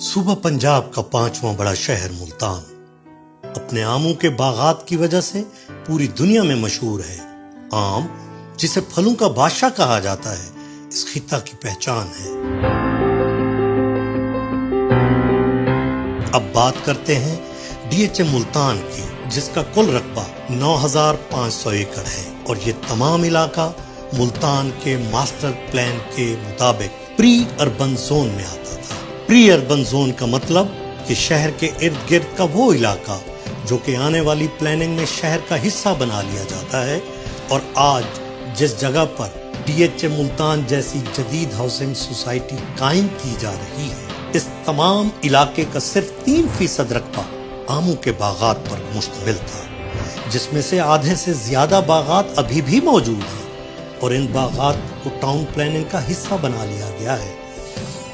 صوبہ پنجاب کا 5واں بڑا شہر ملتان اپنے آموں کے باغات کی وجہ سے پوری دنیا میں مشہور ہے۔ آم جسے پھلوں کا بادشاہ کہا جاتا ہے، اس خطہ کی پہچان ہے۔ اب بات کرتے ہیں ڈی ایچ اے ملتان کی، جس کا کل رقبہ 9500 ایکڑ ہے، اور یہ تمام علاقہ ملتان کے ماسٹر پلان کے مطابق پری اربن زون میں آتا تھا۔ پری اربن زون کا مطلب کہ شہر کے ارد گرد کا وہ علاقہ جو کہ آنے والی پلاننگ میں شہر کا حصہ بنا لیا جاتا ہے، اور آج جس جگہ پر ڈی ایچ اے ملتان جیسی جدید ہاؤسنگ سوسائٹی قائم کی جا رہی ہے، اس تمام علاقے کا صرف 3% رقبہ آموں کے باغات پر مشتمل تھا، جس میں سے آدھے سے زیادہ باغات ابھی بھی موجود ہیں، اور ان باغات کو ٹاؤن پلاننگ کا حصہ بنا لیا گیا ہے،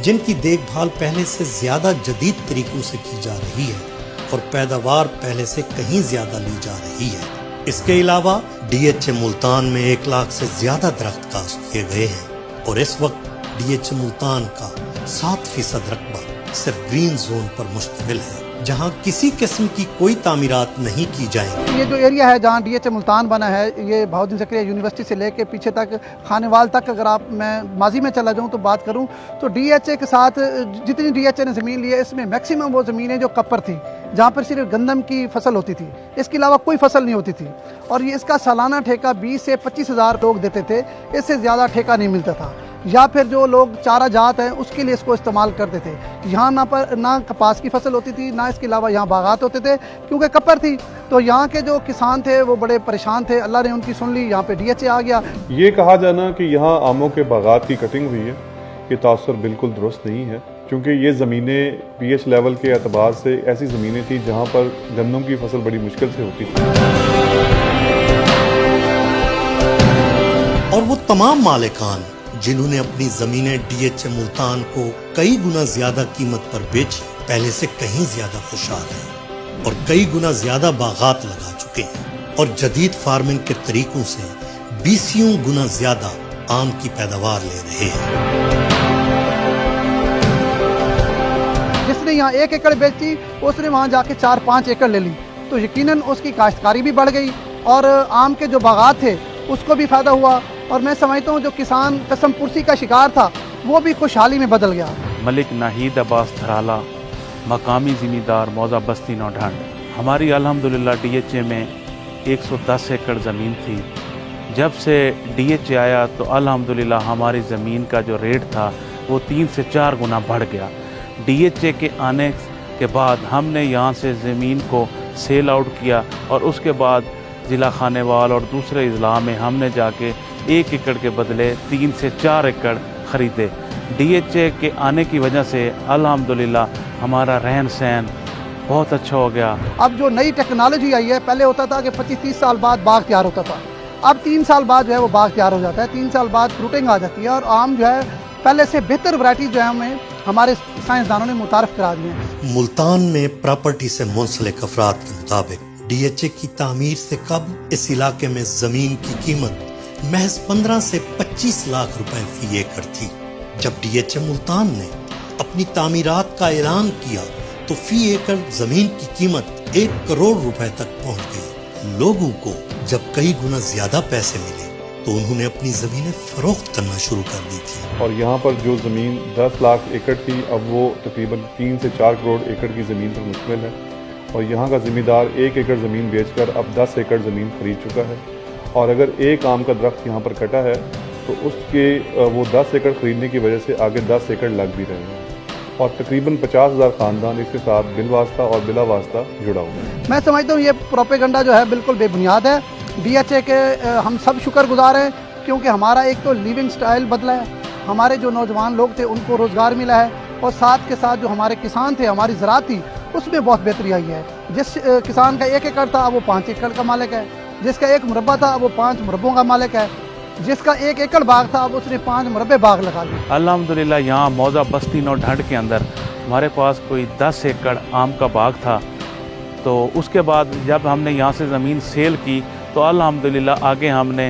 جن کی دیکھ بھال پہلے سے زیادہ جدید طریقوں سے کی جا رہی ہے اور پیداوار پہلے سے کہیں زیادہ لی جا رہی ہے۔ اس کے علاوہ ڈی ایچ اے ملتان میں 1 لاکھ سے زیادہ درخت کاشت کیے گئے ہیں، اور اس وقت ڈی ایچ اے ملتان کا 7% رقبہ صرف گرین زون پر مشتمل ہے، جہاں کسی قسم کی کوئی تعمیرات نہیں کی جائیں گی۔ یہ جو ایریا ہے جہاں ڈی ایچ اے ملتان بنا ہے، یہ بہاؤالدین زکریا یونیورسٹی سے لے کے پیچھے تک خانیوال تک، اگر میں ماضی میں چلا جاؤں تو بات کروں تو ڈی ایچ اے کے ساتھ جتنی ڈی ایچ اے نے زمین لی ہے، اس میں میکسیمم وہ زمینیں جو کپر تھی، جہاں پر صرف گندم کی فصل ہوتی تھی، اس کے علاوہ کوئی فصل نہیں ہوتی تھی، اور یہ اس کا سالانہ ٹھیکہ 20 سے 25 ہزار لوگ دیتے تھے، اس سے زیادہ ٹھیکہ نہیں ملتا تھا، یا پھر جو لوگ چارہ جات ہیں اس کے لیے اس کو استعمال کرتے تھے۔ یہاں نہ کپاس کی فصل ہوتی تھی، نہ اس کے علاوہ یہاں باغات ہوتے تھے، کیونکہ کپر تھی، تو یہاں کے جو کسان تھے وہ بڑے پریشان تھے۔ اللہ نے ان کی سن لی، یہاں پہ ڈی ایچ اے آ گیا۔ یہ کہا جانا کہ یہاں آموں کے باغات کی کٹنگ ہوئی ہے، یہ تاثر بالکل درست نہیں ہے، کیونکہ یہ زمینیں پی ایچ لیول کے اعتبار سے ایسی زمینیں تھیں جہاں پر گندم کی فصل بڑی مشکل سے ہوتی تھی۔ اور وہ تمام مالکان جنہوں نے اپنی زمینیں ڈی ایچ اے ملتان کو کئی گنا زیادہ قیمت پر بیچی، پہلے سے کہیں زیادہ خوشحال ہیں، اور کئی گنا زیادہ باغات لگا چکے ہیں، اور جدید فارمنگ کے طریقوں سے 20 گنا زیادہ آم کی پیداوار لے رہے ہیں۔ جس نے یہاں 1 ایکڑ بیچی، اس نے وہاں جا کے 4-5 ایکڑ لے لی، تو یقیناً اس کی کاشتکاری بھی بڑھ گئی، اور آم کے جو باغات تھے اس کو بھی فائدہ ہوا، اور میں سمجھتا ہوں جو کسان قسم پرسی کا شکار تھا وہ بھی خوشحالی میں بدل گیا۔ ملک ناہید عباس دھرالا، مقامی زمیندار موضع بستی نوڈھنڈ۔ ہماری الحمدللہ ڈی ایچ اے میں 110 ایکڑ زمین تھی۔ جب سے ڈی ایچ اے آیا تو الحمدللہ ہماری زمین کا جو ریٹ تھا وہ 3 سے 4 گنا بڑھ گیا۔ ڈی ایچ اے کے آنے کے بعد ہم نے یہاں سے زمین کو سیل آؤٹ کیا، اور اس کے بعد ضلع خانیوال اور دوسرے اضلاع میں ہم نے جا کے 1 ایکڑ کے بدلے 3 سے 4 ایکڑ خریدے۔ ڈی ایچ اے کے آنے کی وجہ سے الحمدللہ ہمارا رہن سہن بہت اچھا ہو گیا۔ اب جو نئی ٹیکنالوجی آئی ہے، پہلے ہوتا تھا کہ 25-30 سال بعد باغ تیار ہوتا تھا، اب 3 سال بعد جو ہے وہ باغ تیار ہو جاتا ہے، 3 سال بعد فروٹنگ آ جاتی ہے، اور آم جو ہے پہلے سے بہتر ورائٹی جو ہے ہمیں ہمارے سائنسدانوں نے متعارف کرا دی ہیں۔ ملتان میں پراپرٹی سے منسلک افراد کے مطابق ڈی ایچ اے کی تعمیر سے قبل اس علاقے میں زمین کی قیمت محض 15 سے 25 لاکھ روپے فی ایکڑ تھی۔ جب ڈی ایچ اے ملتان نے اپنی تعمیرات کا اعلان کیا تو فی ایکڑ زمین کی قیمت 1 کروڑ روپے تک پہنچ گئی۔ لوگوں کو جب کئی گنا زیادہ پیسے ملے تو انہوں نے اپنی زمینیں فروخت کرنا شروع کر دی تھی، اور یہاں پر جو زمین 10 لاکھ ایکڑ تھی، اب وہ تقریباً 3 سے 4 کروڑ ایکڑ کی زمین پر مشتمل ہے، اور یہاں کا زمیندار 1 ایکڑ زمین بیچ کر اب 10 ایکڑ زمین خرید چکا ہے، اور اگر ایک آم کا درخت یہاں پر کٹا ہے تو اس کے وہ 10 ایکڑ خریدنے کی وجہ سے آگے 10 ایکڑ لگ بھی رہے ہیں، اور تقریباً 50,000 خاندان اس کے ساتھ بالواسطہ اور بلا واسطہ جڑا ہوا ہے۔ میں سمجھتا ہوں یہ پروپیگنڈا جو ہے بالکل بے بنیاد ہے۔ ڈی ایچ اے کے ہم سب شکر گزار ہیں، کیونکہ ہمارا ایک تو لیونگ سٹائل بدلا ہے، ہمارے جو نوجوان لوگ تھے ان کو روزگار ملا ہے، اور ساتھ کے ساتھ جو ہمارے کسان تھے، ہماری زراعت تھی، اس میں بہت بہتری آئی ہے۔ جس کسان کا 1 ایکڑ تھا وہ 5 ایکڑ کا مالک ہے، جس کا 1 مربع تھا وہ 5 مربوں کا مالک ہے، جس کا 1 ایکڑ باغ تھا اب اس نے 5 مربع باغ لگا لی۔ الحمدللہ یہاں موضع بستی نوڈھنڈ کے اندر ہمارے پاس کوئی 10 ایکڑ آم کا باغ تھا، تو اس کے بعد جب ہم نے یہاں سے زمین سیل کی تو الحمدللہ آگے ہم نے